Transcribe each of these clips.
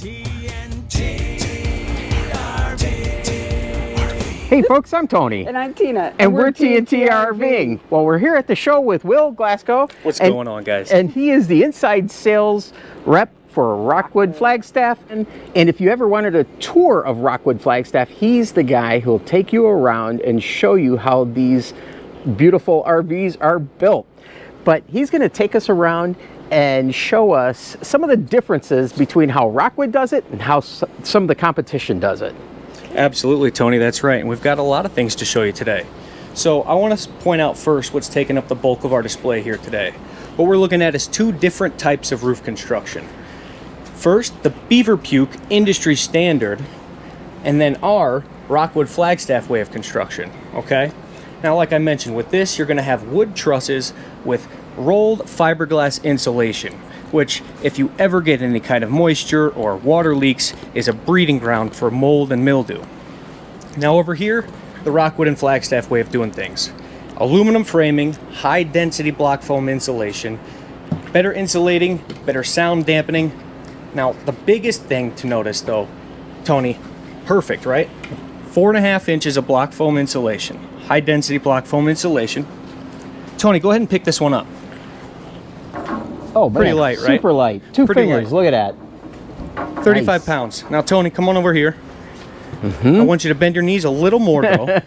Hey folks, I'm Tony. And I'm Tina. And we're TNT RVing. Well, we're here at the show with Will Glasgow. What's going on, guys? And he is the inside sales rep for Rockwood Flagstaff. And if you ever wanted a tour of Rockwood Flagstaff, he's the guy who'll take you around and show you how these beautiful RVs are built. But he's going to take us around and show us some of the differences between how Rockwood does it and how some of the competition does it. Absolutely, Tony, that's right. And we've got a lot of things to show you today. So I want to point out first what's taking up the bulk of our display here today. What we're looking at is two different types of roof construction. First, the beaver puke industry standard, and then our Rockwood Flagstaff way of construction, okay? Now, like I mentioned, with this, you're going to have wood trusses with rolled fiberglass insulation, which, if you ever get any kind of moisture or water leaks, is a breeding ground for mold and mildew. Now over here, the Rockwood and Flagstaff way of doing things. Aluminum framing, high density block foam insulation, better insulating, better sound dampening. Now, the biggest thing to notice though, Tony, perfect, right? 4.5 inches of block foam insulation, high density block foam insulation. Tony, go ahead and pick this one up. Oh, man. Pretty light, right? Super light. Two fingers, look at that. 35 Nice. pounds. Now, Tony, come on over here. I want you to bend your knees a little more, though.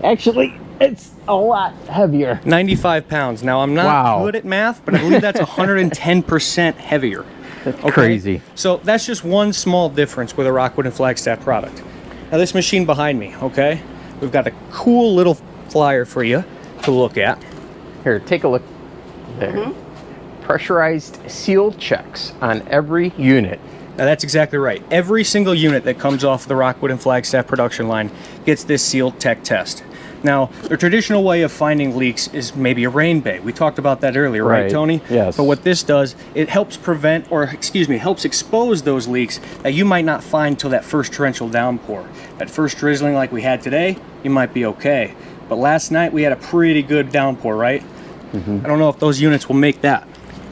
Actually, it's a lot heavier. 95 pounds. Now, I'm not good at math, but I believe that's 110% heavier. That's crazy. So that's just one small difference with a Rockwood and Flagstaff product. Now, this machine behind me, okay? We've got a cool little flyer for you to look at. Here, take a look there. Pressurized seal checks on every unit. Now that's exactly right. Every single unit that comes off the Rockwood and Flagstaff production line gets this sealed tech test. Now, the traditional way of finding leaks is maybe a rain bay. We talked about that earlier, right, Tony? Yes. But what this does, it helps prevent, or excuse me, helps expose those leaks that you might not find till that first torrential downpour. That first drizzling like we had today, you might be okay. But last night we had a pretty good downpour, right? I don't know if those units will make that.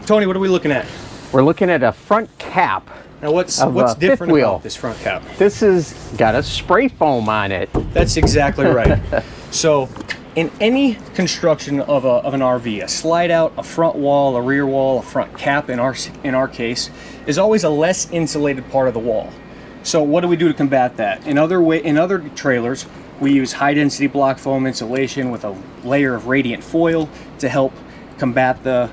Tony, what are we looking at? We're looking at a front cap. Now what's different about this front cap? This has got a spray foam on it. That's exactly right. So in any construction of an RV, a slide out, a front wall, a rear wall, a front cap in our case, is always a less insulated part of the wall. So what do we do to combat that? In other trailers, we use high density block foam insulation with a layer of radiant foil to help combat the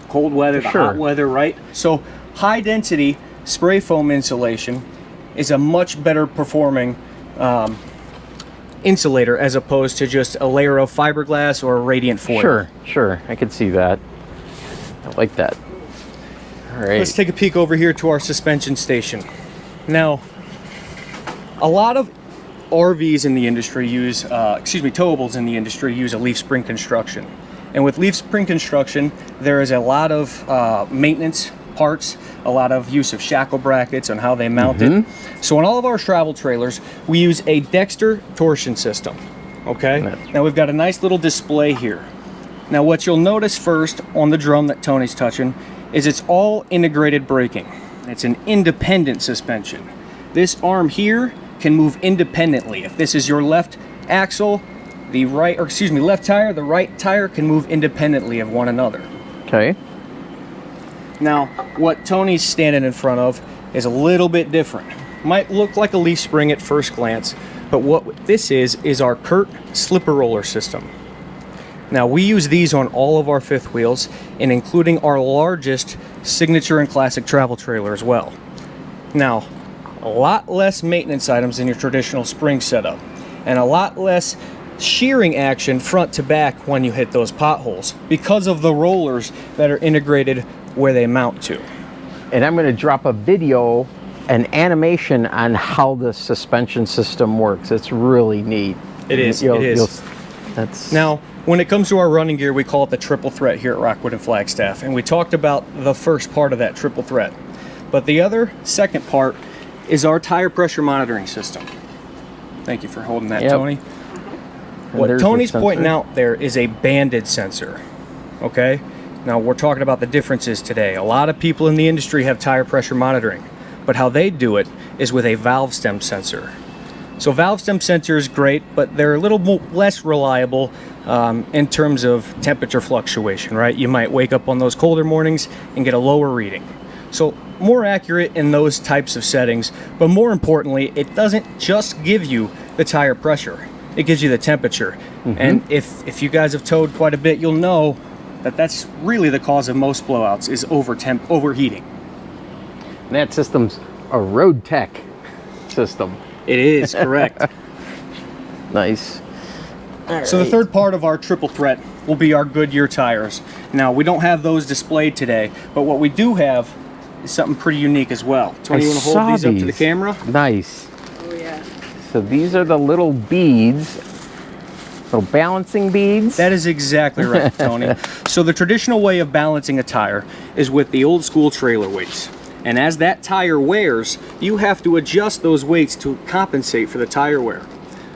cold weather, the hot weather, right? So high density spray foam insulation is a much better performing insulator as opposed to just a layer of fiberglass or a radiant foil. Sure, I can see that. I like that. All right. Let's take a peek over here to our suspension station. Now, a lot of RVs in the industry use, towables in the industry use a leaf spring construction. And with leaf spring construction, there is a lot of maintenance parts, a lot of use of shackle brackets on how they mount it. So on all of our travel trailers, we use a Dexter torsion system, okay? Now we've got a nice little display here. Now what you'll notice first on the drum that Tony's touching is it's all integrated braking. It's an independent suspension. This arm here can move independently. If this is your left axle, left tire, the right tire can move independently of one another. Okay. Now, what Tony's standing in front of is a little bit different. Might look like a leaf spring at first glance, but what this is our Curt slipper roller system. Now, we use these on all of our fifth wheels, and including our largest signature and classic travel trailer as well. Now, a lot less maintenance items than your traditional spring setup, and a lot less shearing action front to back when you hit those potholes because of the rollers that are integrated where they mount to. And I'm going to drop a video, an animation on how the suspension system works. It's really neat. It is. Now, when it comes to our running gear, we call it the triple threat here at Rockwood and Flagstaff, and we talked about the first part of that triple threat. But the second part is our tire pressure monitoring system. Thank you for holding that, Tony. What Tony's pointing out there is a banded sensor, okay? Now we're talking about the differences today. A lot of people in the industry have tire pressure monitoring, but how they do it is with a valve stem sensor. So valve stem sensor is great, but they're a little less reliable in terms of temperature fluctuation, right? You might wake up on those colder mornings and get a lower reading. So more accurate in those types of settings, but more importantly, it doesn't just give you the tire pressure, it gives you the temperature. And if you guys have towed quite a bit, you'll know that that's really the cause of most blowouts is overheating. And that system's a road tech system. It is, correct. Nice. So the third part of our triple threat will be our Goodyear tires. Now, we don't have those displayed today, but what we do have is something pretty unique as well. Tony, you want to hold these up to the camera? Nice. Oh yeah. So these are the little beads, little balancing beads. That is exactly right, Tony. So the traditional way of balancing a tire is with the old school trailer weights. And as that tire wears, you have to adjust those weights to compensate for the tire wear.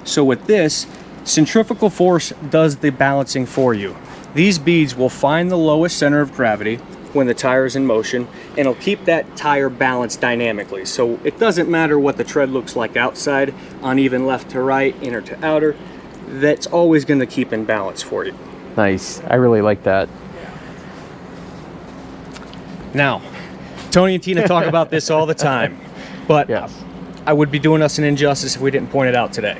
So with this, centrifugal force does the balancing for you. These beads will find the lowest center of gravity when the tire is in motion, and it'll keep that tire balanced dynamically. So it doesn't matter what the tread looks like outside, uneven left to right, inner to outer, that's always going to keep in balance for you. Nice. I really like that. Now, Tony and Tina talk about this all the time, but Yes. I would be doing us an injustice if we didn't point it out today.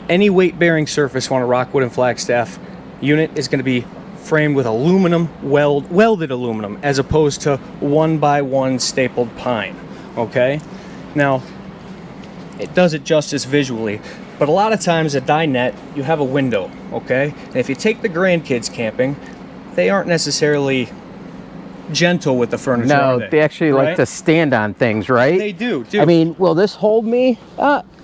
Any weight-bearing surface on a Rockwood and Flagstaff unit is going to be framed with aluminum, welded aluminum, as opposed to 1x1 stapled pine, okay? Now, it does it justice visually, but a lot of times at dinette, you have a window, okay? And if you take the grandkids camping, they aren't necessarily gentle with the furniture, No, are they actually like Right? to stand on things, right? They do. I mean, will this hold me?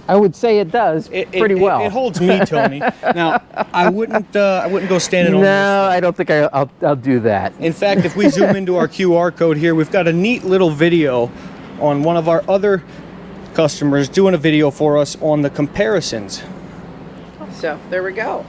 I would say it does pretty well. It holds me, Tony. Now, I wouldn't go standing on this. No, I don't think I'll do that. In fact, if we zoom into our QR code here, we've got a neat little video on one of our other customers doing a video for us on the comparisons. So there we go.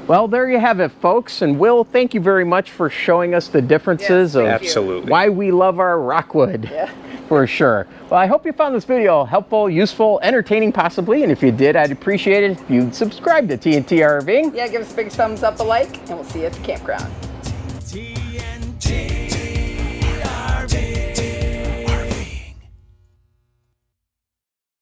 Well, there you have it, folks. And Will, thank you very much for showing us the differences Yes, of thank you. Absolutely. why we love our Rockwood. Yeah. For sure. Well, I hope you found this video helpful, useful, entertaining possibly. And if you did, I'd appreciate it if you'd subscribe to TNT RVing. Yeah, give us a big thumbs up, a like, and we'll see you at the campground.